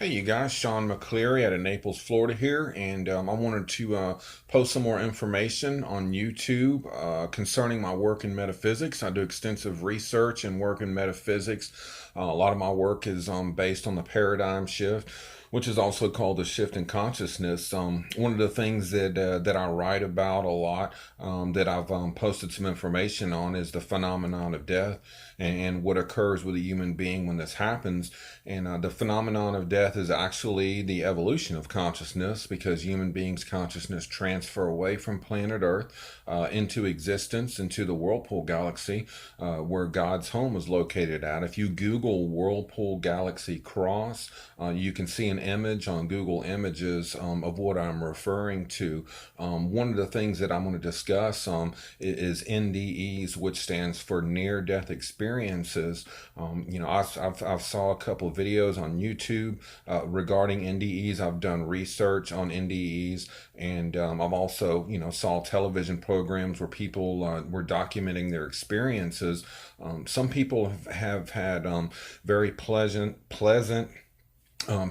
Hey, you guys, Sean McCleary out of Naples, Florida here, and I wanted to post some more information on YouTube concerning my work in metaphysics. I do extensive research and work in metaphysics. A lot of my work is based on the paradigm shift, which is also called the shift in consciousness. One of the things that I write about a lot, that I've posted some information on, is the phenomenon of death and what occurs with a human being when this happens. And the phenomenon of death is actually the evolution of consciousness, because human beings' consciousness transfer away from planet Earth into existence, into the Whirlpool Galaxy, where God's home is located at. If you Google Whirlpool Galaxy Cross, you can see an image on Google Images of what I'm referring to. One of the things that I'm going to discuss is NDEs, which stands for near-death experiences. I've saw a couple of videos on YouTube regarding NDEs. I've done research on NDEs, and I've also, saw television programs where people were documenting their experiences. Some people have had very pleasant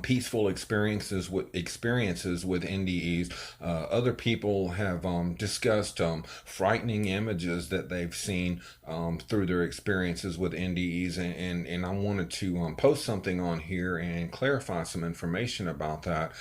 peaceful experiences with NDEs. Other people have discussed frightening images that they've seen through their experiences with NDEs, and I wanted to post something on here and clarify some information about that.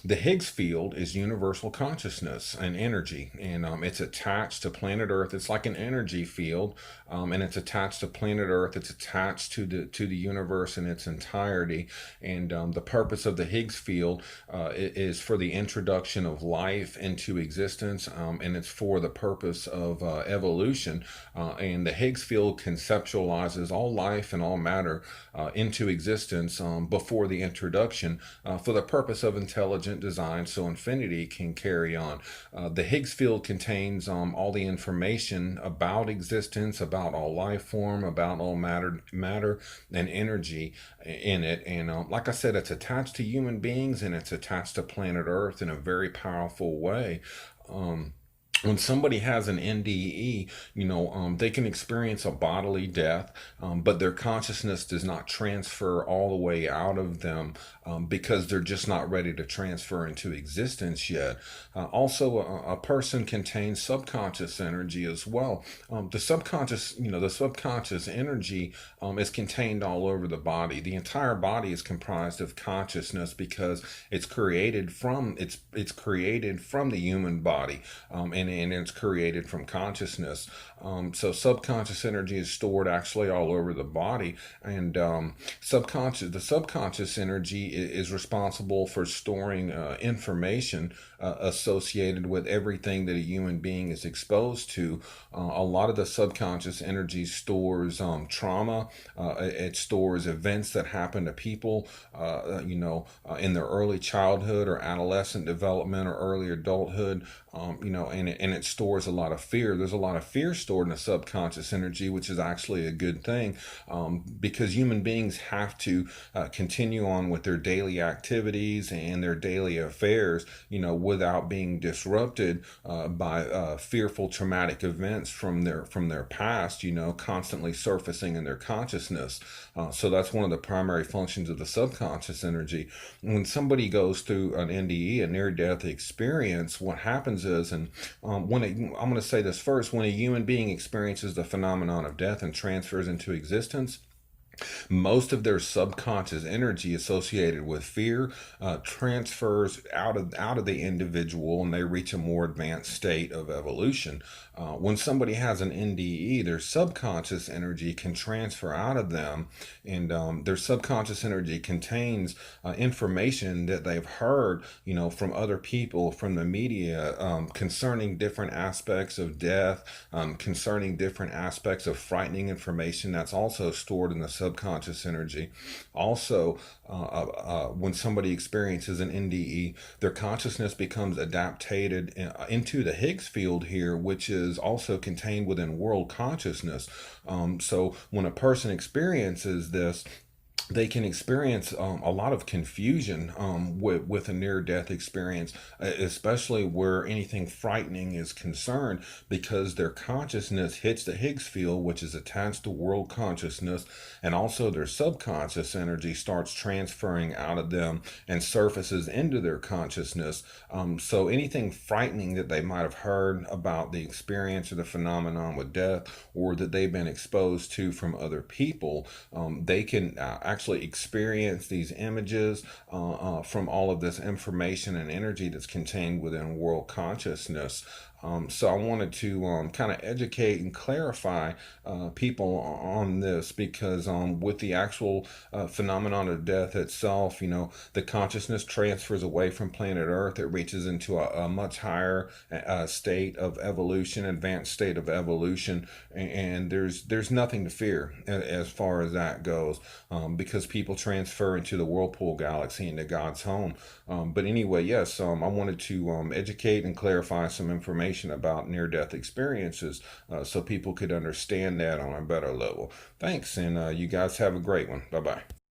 The Higgs field is universal consciousness and energy, and it's attached to planet Earth. It's like an energy field, and it's attached to planet Earth. It's attached to the universe in its entirety. And the purpose of the Higgs field is for the introduction of life into existence, and it's for the purpose of evolution. And the Higgs field conceptualizes all life and all matter into existence before the introduction, for the purpose of intelligent design, so infinity can carry on. The Higgs field contains all the information about existence, about all life form, about all matter and energy in it. And like I said, it's attached to human beings, and it's attached to planet Earth in a very powerful way. When somebody has an NDE, they can experience a bodily death, but their consciousness does not transfer all the way out of them, because they're just not ready to transfer into existence yet. Also, a person contains subconscious energy as well. The subconscious energy is contained all over the body. The entire body is comprised of consciousness, because it's created from the human body. And it's created from consciousness. So subconscious energy is stored actually all over the body, and the subconscious energy is responsible for storing information associated with everything that a human being is exposed to. A lot of the subconscious energy stores trauma. It stores events that happen to people, in their early childhood or adolescent development or early adulthood. And it stores a lot of fear. There's a lot of fear stored in the subconscious energy, which is actually a good thing, because human beings have to continue on with their daily activities and their daily affairs, without being disrupted by fearful traumatic events from their past, constantly surfacing in their consciousness. So that's one of the primary functions of the subconscious energy. When somebody goes through an NDE, a near-death experience, what happens is, and I'm going to say this first, when a human being experiences the phenomenon of death and transfers into existence, most of their subconscious energy associated with fear transfers out of the individual, and they reach a more advanced state of evolution. When somebody has an NDE, their subconscious energy can transfer out of them, and their subconscious energy contains information that they've heard, from other people, from the media, concerning different aspects of death, concerning different aspects of frightening information that's also stored in the subconscious energy. Also, when somebody experiences an NDE, their consciousness becomes adapted into the Higgs field here, which is also contained within world consciousness. So when a person experiences this, they can experience a lot of confusion with a near death experience, especially where anything frightening is concerned, because their consciousness hits the Higgs field, which is attached to world consciousness, and also their subconscious energy starts transferring out of them and surfaces into their consciousness. So anything frightening that they might have heard about the experience or the phenomenon with death, or that they've been exposed to from other people, they can actually experience these images from all of this information and energy that's contained within world consciousness. So I wanted to kind of educate and clarify people on this, because with the actual phenomenon of death itself, the consciousness transfers away from planet Earth. It reaches into a much higher state of evolution, advanced state of evolution, and there's nothing to fear as far as that goes, because people transfer into the whirlpool galaxy, into God's home. But anyway, yes, I wanted to educate and clarify some information about near death experiences, so people could understand that on a better level. Thanks, and you guys have a great one. Bye bye.